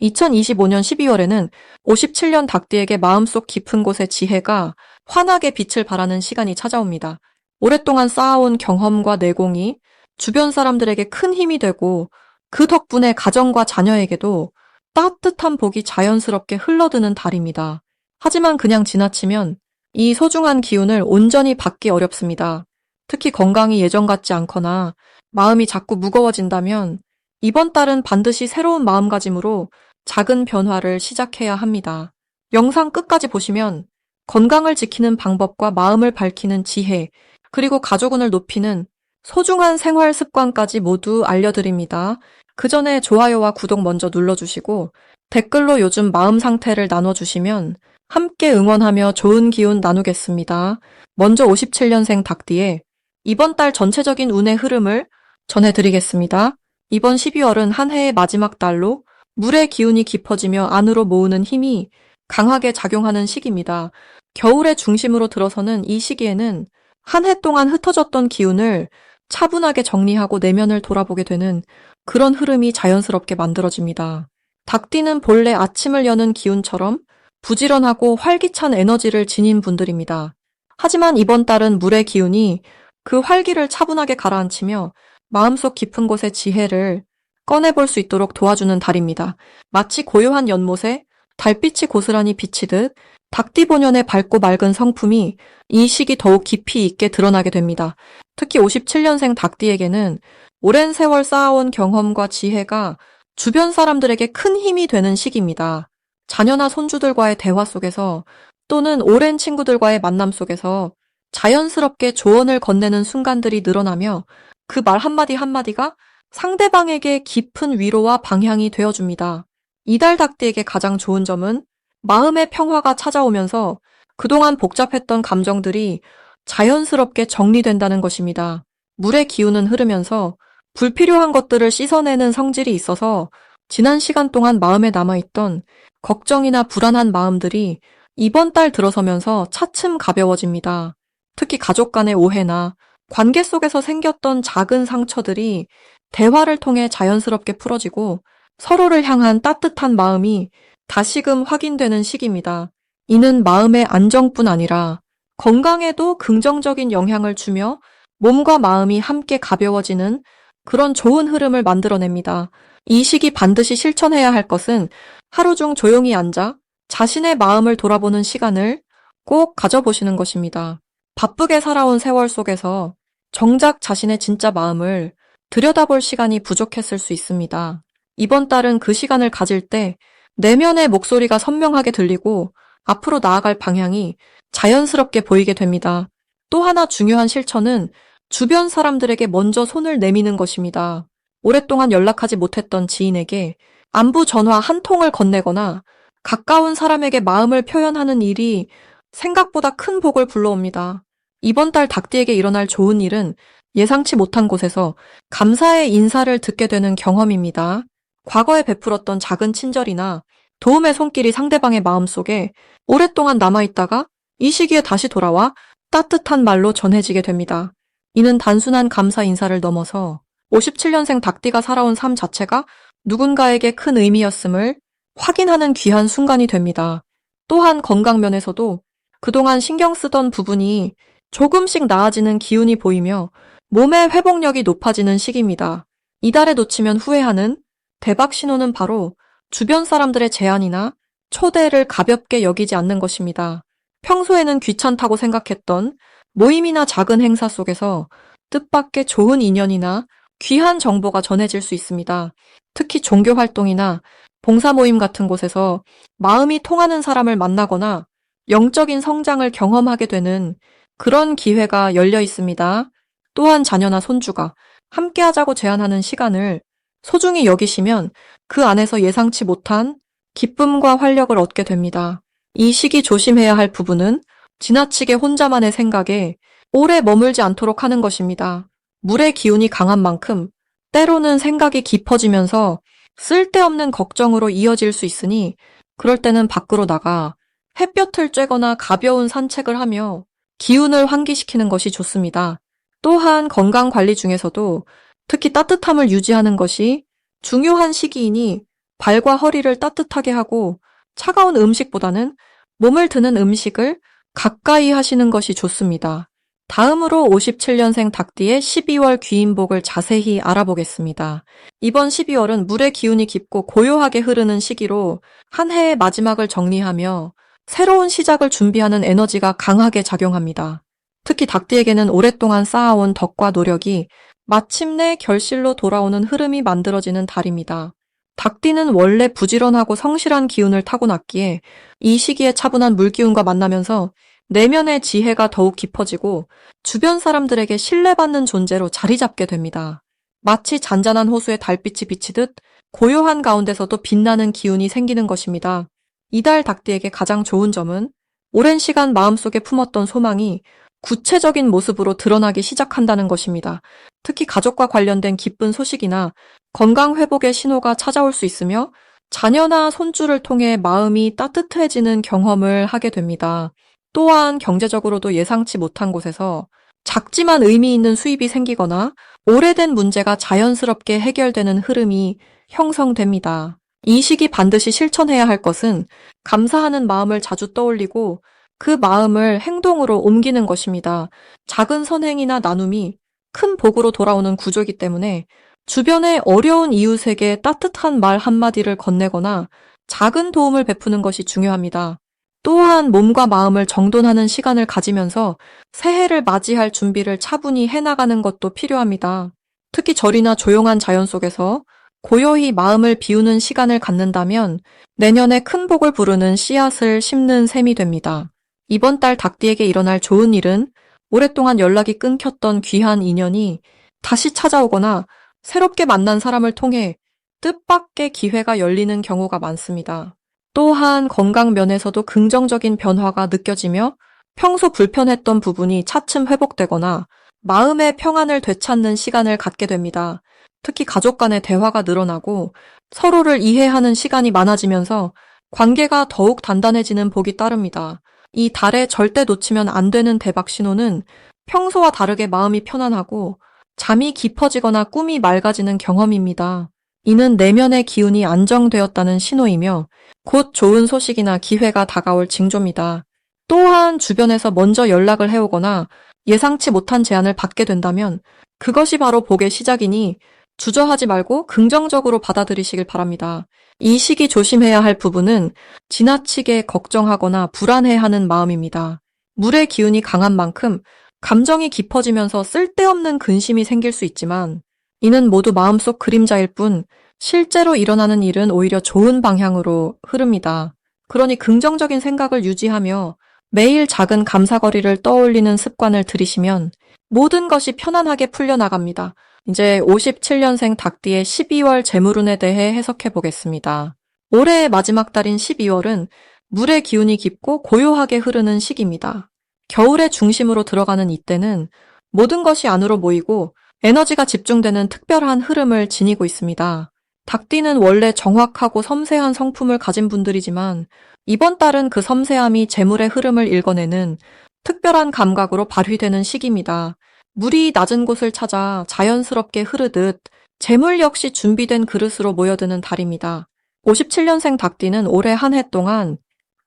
2025년 12월에는 57년 닭띠에게 마음속 깊은 곳의 지혜가 환하게 빛을 발하는 시간이 찾아옵니다. 오랫동안 쌓아온 경험과 내공이 주변 사람들에게 큰 힘이 되고 그 덕분에 가정과 자녀에게도 따뜻한 복이 자연스럽게 흘러드는 달입니다. 하지만 그냥 지나치면 이 소중한 기운을 온전히 받기 어렵습니다. 특히 건강이 예전 같지 않거나 마음이 자꾸 무거워진다면 이번 달은 반드시 새로운 마음가짐으로 작은 변화를 시작해야 합니다. 영상 끝까지 보시면 건강을 지키는 방법과 마음을 밝히는 지혜, 그리고 가족운을 높이는 소중한 생활 습관까지 모두 알려드립니다. 그 전에 좋아요와 구독 먼저 눌러주시고 댓글로 요즘 마음 상태를 나눠주시면 함께 응원하며 좋은 기운 나누겠습니다. 먼저 57년생 닭띠의 이번 달 전체적인 운의 흐름을 전해드리겠습니다. 이번 12월은 한 해의 마지막 달로 물의 기운이 깊어지며 안으로 모으는 힘이 강하게 작용하는 시기입니다. 겨울의 중심으로 들어서는 이 시기에는 한 해 동안 흩어졌던 기운을 차분하게 정리하고 내면을 돌아보게 되는 그런 흐름이 자연스럽게 만들어집니다. 닭띠는 본래 아침을 여는 기운처럼 부지런하고 활기찬 에너지를 지닌 분들입니다. 하지만 이번 달은 물의 기운이 그 활기를 차분하게 가라앉히며 마음속 깊은 곳의 지혜를 꺼내볼 수 있도록 도와주는 달입니다. 마치 고요한 연못에 달빛이 고스란히 비치듯 닭띠 본연의 밝고 맑은 성품이 이 시기 더욱 깊이 있게 드러나게 됩니다. 특히 57년생 닭띠에게는 오랜 세월 쌓아온 경험과 지혜가 주변 사람들에게 큰 힘이 되는 시기입니다. 자녀나 손주들과의 대화 속에서 또는 오랜 친구들과의 만남 속에서 자연스럽게 조언을 건네는 순간들이 늘어나며 그 말 한마디 한마디가 상대방에게 깊은 위로와 방향이 되어줍니다. 이달 닭띠에게 가장 좋은 점은 마음의 평화가 찾아오면서 그동안 복잡했던 감정들이 자연스럽게 정리된다는 것입니다. 물의 기운은 흐르면서 불필요한 것들을 씻어내는 성질이 있어서 지난 시간 동안 마음에 남아있던 걱정이나 불안한 마음들이 이번 달 들어서면서 차츰 가벼워집니다. 특히 가족 간의 오해나 관계 속에서 생겼던 작은 상처들이 대화를 통해 자연스럽게 풀어지고 서로를 향한 따뜻한 마음이 다시금 확인되는 시기입니다. 이는 마음의 안정뿐 아니라 건강에도 긍정적인 영향을 주며 몸과 마음이 함께 가벼워지는 그런 좋은 흐름을 만들어냅니다. 이 시기 반드시 실천해야 할 것은 하루 중 조용히 앉아 자신의 마음을 돌아보는 시간을 꼭 가져보시는 것입니다. 바쁘게 살아온 세월 속에서 정작 자신의 진짜 마음을 들여다볼 시간이 부족했을 수 있습니다. 이번 달은 그 시간을 가질 때 내면의 목소리가 선명하게 들리고 앞으로 나아갈 방향이 자연스럽게 보이게 됩니다. 또 하나 중요한 실천은 주변 사람들에게 먼저 손을 내미는 것입니다. 오랫동안 연락하지 못했던 지인에게 안부 전화 한 통을 건네거나 가까운 사람에게 마음을 표현하는 일이 생각보다 큰 복을 불러옵니다. 이번 달 닭띠에게 일어날 좋은 일은 예상치 못한 곳에서 감사의 인사를 듣게 되는 경험입니다. 과거에 베풀었던 작은 친절이나 도움의 손길이 상대방의 마음속에 오랫동안 남아있다가 이 시기에 다시 돌아와 따뜻한 말로 전해지게 됩니다. 이는 단순한 감사 인사를 넘어서 57년생 닭띠가 살아온 삶 자체가 누군가에게 큰 의미였음을 확인하는 귀한 순간이 됩니다. 또한 건강 면에서도 그동안 신경 쓰던 부분이 조금씩 나아지는 기운이 보이며 몸의 회복력이 높아지는 시기입니다. 이달에 놓치면 후회하는 대박 신호는 바로 주변 사람들의 제안이나 초대를 가볍게 여기지 않는 것입니다. 평소에는 귀찮다고 생각했던 모임이나 작은 행사 속에서 뜻밖의 좋은 인연이나 귀한 정보가 전해질 수 있습니다. 특히 종교 활동이나 봉사 모임 같은 곳에서 마음이 통하는 사람을 만나거나 영적인 성장을 경험하게 되는 그런 기회가 열려 있습니다. 또한 자녀나 손주가 함께하자고 제안하는 시간을 소중히 여기시면 그 안에서 예상치 못한 기쁨과 활력을 얻게 됩니다. 이 시기 조심해야 할 부분은 지나치게 혼자만의 생각에 오래 머물지 않도록 하는 것입니다. 물의 기운이 강한 만큼 때로는 생각이 깊어지면서 쓸데없는 걱정으로 이어질 수 있으니 그럴 때는 밖으로 나가 햇볕을 쬐거나 가벼운 산책을 하며 기운을 환기시키는 것이 좋습니다. 또한 건강 관리 중에서도 특히 따뜻함을 유지하는 것이 중요한 시기이니 발과 허리를 따뜻하게 하고 차가운 음식보다는 몸을 드는 음식을 가까이 하시는 것이 좋습니다. 다음으로 57년생 닭띠의 12월 귀인복을 자세히 알아보겠습니다. 이번 12월은 물의 기운이 깊고 고요하게 흐르는 시기로 한 해의 마지막을 정리하며 새로운 시작을 준비하는 에너지가 강하게 작용합니다. 특히 닭띠에게는 오랫동안 쌓아온 덕과 노력이 마침내 결실로 돌아오는 흐름이 만들어지는 달입니다. 닭띠는 원래 부지런하고 성실한 기운을 타고났기에 이 시기에 차분한 물기운과 만나면서 내면의 지혜가 더욱 깊어지고 주변 사람들에게 신뢰받는 존재로 자리 잡게 됩니다. 마치 잔잔한 호수에 달빛이 비치듯 고요한 가운데서도 빛나는 기운이 생기는 것입니다. 이달 닭띠에게 가장 좋은 점은 오랜 시간 마음속에 품었던 소망이 구체적인 모습으로 드러나기 시작한다는 것입니다. 특히 가족과 관련된 기쁜 소식이나 건강 회복의 신호가 찾아올 수 있으며 자녀나 손주를 통해 마음이 따뜻해지는 경험을 하게 됩니다. 또한 경제적으로도 예상치 못한 곳에서 작지만 의미 있는 수입이 생기거나 오래된 문제가 자연스럽게 해결되는 흐름이 형성됩니다. 이 시기 반드시 실천해야 할 것은 감사하는 마음을 자주 떠올리고 그 마음을 행동으로 옮기는 것입니다. 작은 선행이나 나눔이 큰 복으로 돌아오는 구조이기 때문에 주변의 어려운 이웃에게 따뜻한 말 한마디를 건네거나 작은 도움을 베푸는 것이 중요합니다. 또한 몸과 마음을 정돈하는 시간을 가지면서 새해를 맞이할 준비를 차분히 해나가는 것도 필요합니다. 특히 절이나 조용한 자연 속에서 고요히 마음을 비우는 시간을 갖는다면 내년에 큰 복을 부르는 씨앗을 심는 셈이 됩니다. 이번 달 닭띠에게 일어날 좋은 일은 오랫동안 연락이 끊겼던 귀한 인연이 다시 찾아오거나 새롭게 만난 사람을 통해 뜻밖의 기회가 열리는 경우가 많습니다. 또한 건강 면에서도 긍정적인 변화가 느껴지며 평소 불편했던 부분이 차츰 회복되거나 마음의 평안을 되찾는 시간을 갖게 됩니다. 특히 가족 간의 대화가 늘어나고 서로를 이해하는 시간이 많아지면서 관계가 더욱 단단해지는 복이 따릅니다. 이 달에 절대 놓치면 안 되는 대박 신호는 평소와 다르게 마음이 편안하고 잠이 깊어지거나 꿈이 맑아지는 경험입니다. 이는 내면의 기운이 안정되었다는 신호이며 곧 좋은 소식이나 기회가 다가올 징조입니다. 또한 주변에서 먼저 연락을 해오거나 예상치 못한 제안을 받게 된다면 그것이 바로 복의 시작이니 주저하지 말고 긍정적으로 받아들이시길 바랍니다. 이 시기 조심해야 할 부분은 지나치게 걱정하거나 불안해하는 마음입니다. 물의 기운이 강한 만큼 감정이 깊어지면서 쓸데없는 근심이 생길 수 있지만 이는 모두 마음속 그림자일 뿐 실제로 일어나는 일은 오히려 좋은 방향으로 흐릅니다. 그러니 긍정적인 생각을 유지하며 매일 작은 감사거리를 떠올리는 습관을 들이시면 모든 것이 편안하게 풀려나갑니다. 이제 57년생 닭띠의 12월 재물운에 대해 해석해 보겠습니다. 올해의 마지막 달인 12월은 물의 기운이 깊고 고요하게 흐르는 시기입니다. 겨울의 중심으로 들어가는 이때는 모든 것이 안으로 모이고 에너지가 집중되는 특별한 흐름을 지니고 있습니다. 닭띠는 원래 정확하고 섬세한 성품을 가진 분들이지만 이번 달은 그 섬세함이 재물의 흐름을 읽어내는 특별한 감각으로 발휘되는 시기입니다. 물이 낮은 곳을 찾아 자연스럽게 흐르듯 재물 역시 준비된 그릇으로 모여드는 달입니다. 57년생 닭띠는 올해 한 해 동안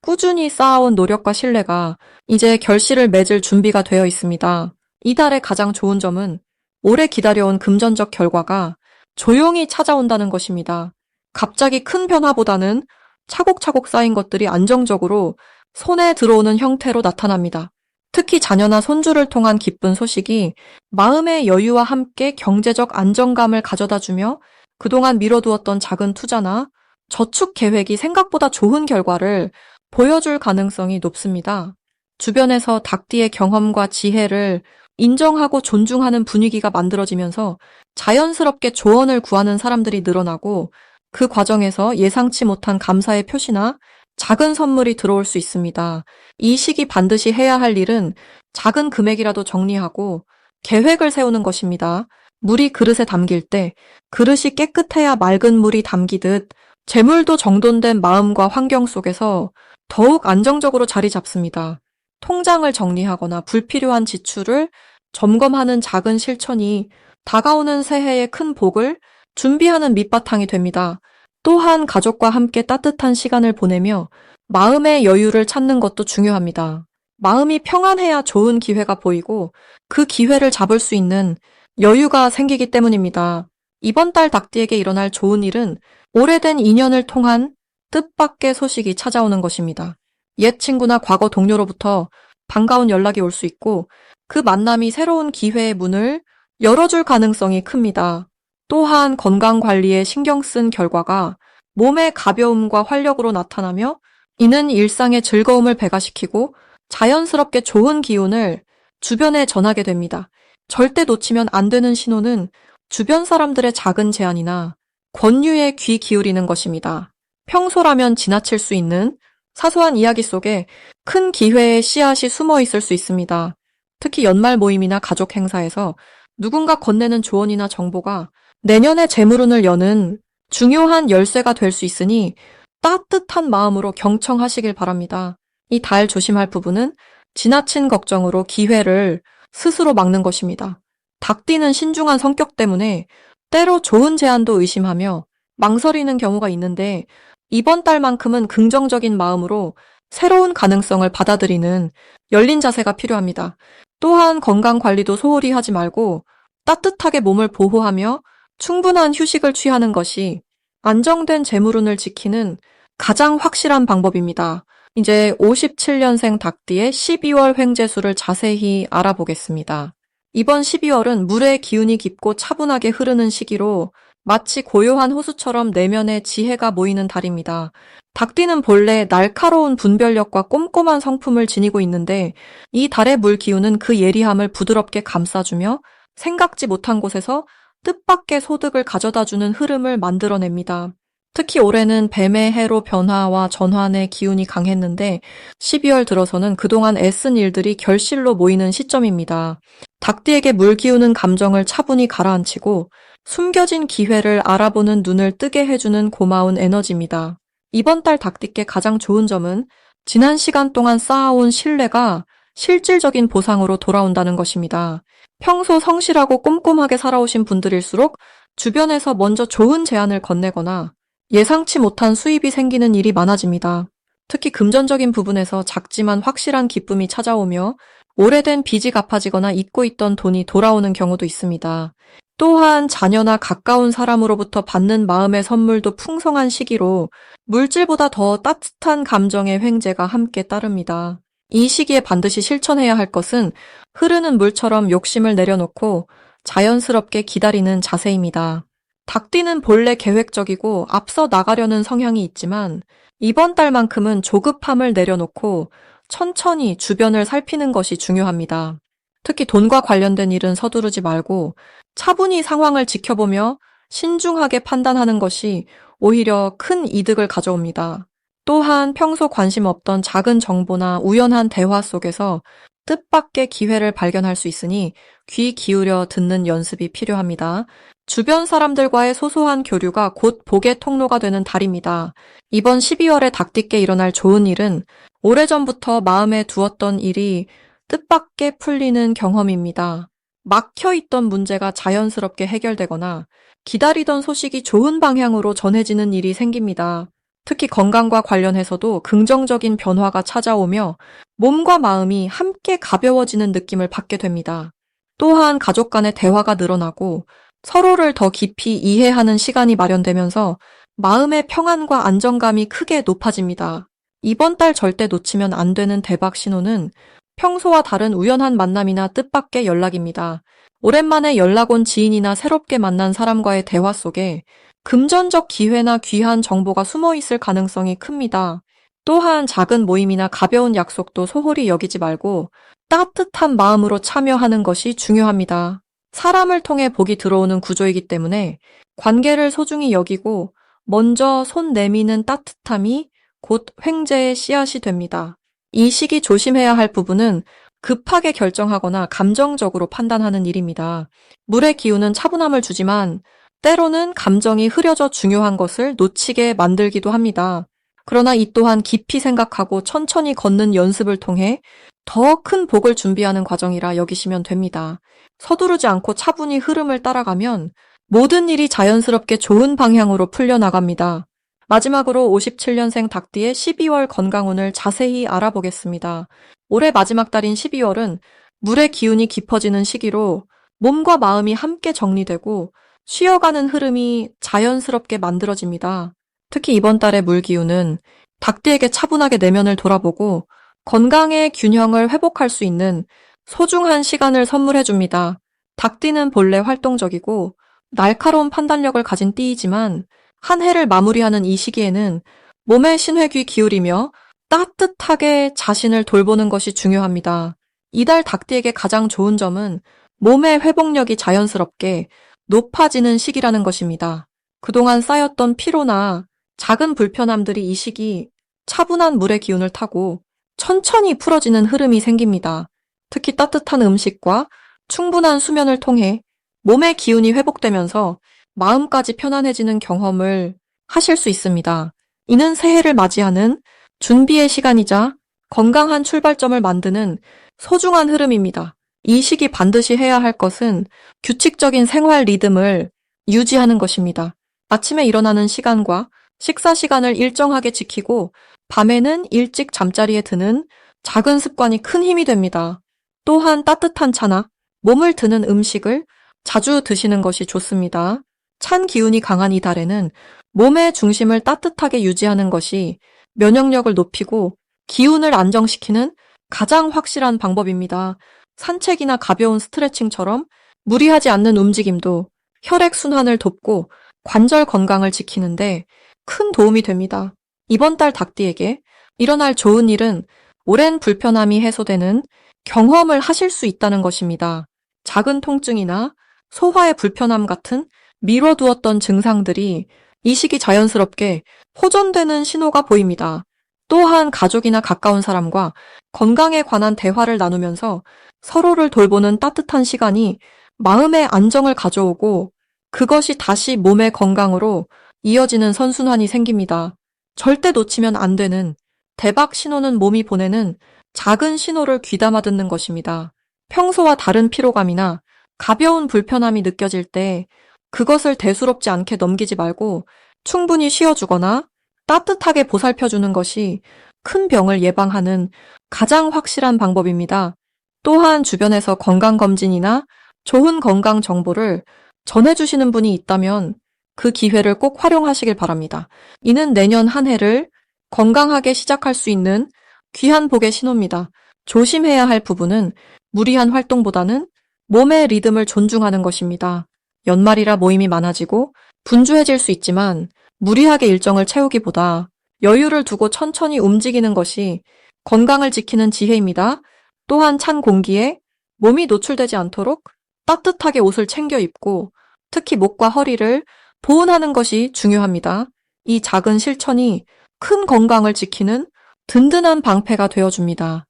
꾸준히 쌓아온 노력과 신뢰가 이제 결실을 맺을 준비가 되어 있습니다. 이달의 가장 좋은 점은 오래 기다려온 금전적 결과가 조용히 찾아온다는 것입니다. 갑자기 큰 변화보다는 차곡차곡 쌓인 것들이 안정적으로 손에 들어오는 형태로 나타납니다. 특히 자녀나 손주를 통한 기쁜 소식이 마음의 여유와 함께 경제적 안정감을 가져다주며 그동안 미뤄두었던 작은 투자나 저축 계획이 생각보다 좋은 결과를 보여줄 가능성이 높습니다. 주변에서 닭띠의 경험과 지혜를 인정하고 존중하는 분위기가 만들어지면서 자연스럽게 조언을 구하는 사람들이 늘어나고 그 과정에서 예상치 못한 감사의 표시나 작은 선물이 들어올 수 있습니다. 이 시기 반드시 해야 할 일은 작은 금액이라도 정리하고 계획을 세우는 것입니다. 물이 그릇에 담길 때 그릇이 깨끗해야 맑은 물이 담기듯 재물도 정돈된 마음과 환경 속에서 더욱 안정적으로 자리 잡습니다. 통장을 정리하거나 불필요한 지출을 점검하는 작은 실천이 다가오는 새해의 큰 복을 준비하는 밑바탕이 됩니다. 또한 가족과 함께 따뜻한 시간을 보내며 마음의 여유를 찾는 것도 중요합니다. 마음이 평안해야 좋은 기회가 보이고 그 기회를 잡을 수 있는 여유가 생기기 때문입니다. 이번 달 닭띠에게 일어날 좋은 일은 오래된 인연을 통한 뜻밖의 소식이 찾아오는 것입니다. 옛 친구나 과거 동료로부터 반가운 연락이 올 수 있고 그 만남이 새로운 기회의 문을 열어줄 가능성이 큽니다. 또한 건강 관리에 신경 쓴 결과가 몸의 가벼움과 활력으로 나타나며 이는 일상의 즐거움을 배가시키고 자연스럽게 좋은 기운을 주변에 전하게 됩니다. 절대 놓치면 안 되는 신호는 주변 사람들의 작은 제안이나 권유에 귀 기울이는 것입니다. 평소라면 지나칠 수 있는 사소한 이야기 속에 큰 기회의 씨앗이 숨어 있을 수 있습니다. 특히 연말 모임이나 가족 행사에서 누군가 건네는 조언이나 정보가 내년의 재물운을 여는 중요한 열쇠가 될 수 있으니 따뜻한 마음으로 경청하시길 바랍니다. 이 달 조심할 부분은 지나친 걱정으로 기회를 스스로 막는 것입니다. 닭띠는 신중한 성격 때문에 때로 좋은 제안도 의심하며 망설이는 경우가 있는데 이번 달만큼은 긍정적인 마음으로 새로운 가능성을 받아들이는 열린 자세가 필요합니다. 또한 건강 관리도 소홀히 하지 말고 따뜻하게 몸을 보호하며 충분한 휴식을 취하는 것이 안정된 재물운을 지키는 가장 확실한 방법입니다. 이제 57년생 닭띠의 12월 횡재수를 자세히 알아보겠습니다. 이번 12월은 물의 기운이 깊고 차분하게 흐르는 시기로 마치 고요한 호수처럼 내면의 지혜가 모이는 달입니다. 닭띠는 본래 날카로운 분별력과 꼼꼼한 성품을 지니고 있는데 이 달의 물 기운은 그 예리함을 부드럽게 감싸주며 생각지 못한 곳에서 뜻밖의 소득을 가져다주는 흐름을 만들어냅니다. 특히 올해는 뱀의 해로 변화와 전환의 기운이 강했는데 12월 들어서는 그동안 애쓴 일들이 결실로 모이는 시점입니다. 닭띠에게 물 기우는 감정을 차분히 가라앉히고 숨겨진 기회를 알아보는 눈을 뜨게 해주는 고마운 에너지입니다. 이번 달 닭띠께 가장 좋은 점은 지난 시간 동안 쌓아온 신뢰가 실질적인 보상으로 돌아온다는 것입니다. 평소 성실하고 꼼꼼하게 살아오신 분들일수록 주변에서 먼저 좋은 제안을 건네거나 예상치 못한 수입이 생기는 일이 많아집니다. 특히 금전적인 부분에서 작지만 확실한 기쁨이 찾아오며 오래된 빚이 갚아지거나 잊고 있던 돈이 돌아오는 경우도 있습니다. 또한 자녀나 가까운 사람으로부터 받는 마음의 선물도 풍성한 시기로 물질보다 더 따뜻한 감정의 횡재가 함께 따릅니다. 이 시기에 반드시 실천해야 할 것은 흐르는 물처럼 욕심을 내려놓고 자연스럽게 기다리는 자세입니다. 닭띠는 본래 계획적이고 앞서 나가려는 성향이 있지만 이번 달만큼은 조급함을 내려놓고 천천히 주변을 살피는 것이 중요합니다. 특히 돈과 관련된 일은 서두르지 말고 차분히 상황을 지켜보며 신중하게 판단하는 것이 오히려 큰 이득을 가져옵니다. 또한 평소 관심 없던 작은 정보나 우연한 대화 속에서 뜻밖의 기회를 발견할 수 있으니 귀 기울여 듣는 연습이 필요합니다. 주변 사람들과의 소소한 교류가 곧 복의 통로가 되는 달입니다. 이번 12월에 닭띠께 일어날 좋은 일은 오래전부터 마음에 두었던 일이 뜻밖의 풀리는 경험입니다. 막혀있던 문제가 자연스럽게 해결되거나 기다리던 소식이 좋은 방향으로 전해지는 일이 생깁니다. 특히 건강과 관련해서도 긍정적인 변화가 찾아오며 몸과 마음이 함께 가벼워지는 느낌을 받게 됩니다. 또한 가족 간의 대화가 늘어나고 서로를 더 깊이 이해하는 시간이 마련되면서 마음의 평안과 안정감이 크게 높아집니다. 이번 달 절대 놓치면 안 되는 대박 신호는 평소와 다른 우연한 만남이나 뜻밖의 연락입니다. 오랜만에 연락 온 지인이나 새롭게 만난 사람과의 대화 속에 금전적 기회나 귀한 정보가 숨어 있을 가능성이 큽니다. 또한 작은 모임이나 가벼운 약속도 소홀히 여기지 말고 따뜻한 마음으로 참여하는 것이 중요합니다. 사람을 통해 복이 들어오는 구조이기 때문에 관계를 소중히 여기고 먼저 손 내미는 따뜻함이 곧 횡재의 씨앗이 됩니다. 이 시기 조심해야 할 부분은 급하게 결정하거나 감정적으로 판단하는 일입니다. 물의 기운은 차분함을 주지만 때로는 감정이 흐려져 중요한 것을 놓치게 만들기도 합니다. 그러나 이 또한 깊이 생각하고 천천히 걷는 연습을 통해 더 큰 복을 준비하는 과정이라 여기시면 됩니다. 서두르지 않고 차분히 흐름을 따라가면 모든 일이 자연스럽게 좋은 방향으로 풀려나갑니다. 마지막으로 57년생 닭띠의 12월 건강운을 자세히 알아보겠습니다. 올해 마지막 달인 12월은 물의 기운이 깊어지는 시기로 몸과 마음이 함께 정리되고 쉬어가는 흐름이 자연스럽게 만들어집니다. 특히 이번 달의 물 기운은 닭띠에게 차분하게 내면을 돌아보고 건강의 균형을 회복할 수 있는 소중한 시간을 선물해줍니다. 닭띠는 본래 활동적이고 날카로운 판단력을 가진 띠이지만 한 해를 마무리하는 이 시기에는 몸에 신회귀 기울이며 따뜻하게 자신을 돌보는 것이 중요합니다. 이달 닭띠에게 가장 좋은 점은 몸의 회복력이 자연스럽게 높아지는 시기라는 것입니다. 그동안 쌓였던 피로나 작은 불편함들이 이 시기 차분한 물의 기운을 타고 천천히 풀어지는 흐름이 생깁니다. 특히 따뜻한 음식과 충분한 수면을 통해 몸의 기운이 회복되면서 마음까지 편안해지는 경험을 하실 수 있습니다. 이는 새해를 맞이하는 준비의 시간이자 건강한 출발점을 만드는 소중한 흐름입니다. 이 시기 반드시 해야 할 것은 규칙적인 생활 리듬을 유지하는 것입니다. 아침에 일어나는 시간과 식사 시간을 일정하게 지키고 밤에는 일찍 잠자리에 드는 작은 습관이 큰 힘이 됩니다. 또한 따뜻한 차나 몸을 드는 음식을 자주 드시는 것이 좋습니다. 찬 기운이 강한 이 달에는 몸의 중심을 따뜻하게 유지하는 것이 면역력을 높이고 기운을 안정시키는 가장 확실한 방법입니다. 산책이나 가벼운 스트레칭처럼 무리하지 않는 움직임도 혈액순환을 돕고 관절 건강을 지키는데 큰 도움이 됩니다. 이번 달 닭띠에게 일어날 좋은 일은 오랜 불편함이 해소되는 경험을 하실 수 있다는 것입니다. 작은 통증이나 소화의 불편함 같은 미뤄두었던 증상들이 이 시기 자연스럽게 호전되는 신호가 보입니다. 또한 가족이나 가까운 사람과 건강에 관한 대화를 나누면서 서로를 돌보는 따뜻한 시간이 마음의 안정을 가져오고 그것이 다시 몸의 건강으로 이어지는 선순환이 생깁니다. 절대 놓치면 안 되는 대박 신호는 몸이 보내는 작은 신호를 귀담아 듣는 것입니다. 평소와 다른 피로감이나 가벼운 불편함이 느껴질 때 그것을 대수롭지 않게 넘기지 말고 충분히 쉬어주거나 따뜻하게 보살펴주는 것이 큰 병을 예방하는 가장 확실한 방법입니다. 또한 주변에서 건강검진이나 좋은 건강 정보를 전해주시는 분이 있다면 그 기회를 꼭 활용하시길 바랍니다. 이는 내년 한 해를 건강하게 시작할 수 있는 귀한 복의 신호입니다. 조심해야 할 부분은 무리한 활동보다는 몸의 리듬을 존중하는 것입니다. 연말이라 모임이 많아지고 분주해질 수 있지만 무리하게 일정을 채우기보다 여유를 두고 천천히 움직이는 것이 건강을 지키는 지혜입니다. 또한 찬 공기에 몸이 노출되지 않도록 따뜻하게 옷을 챙겨 입고 특히 목과 허리를 보온하는 것이 중요합니다. 이 작은 실천이 큰 건강을 지키는 든든한 방패가 되어줍니다.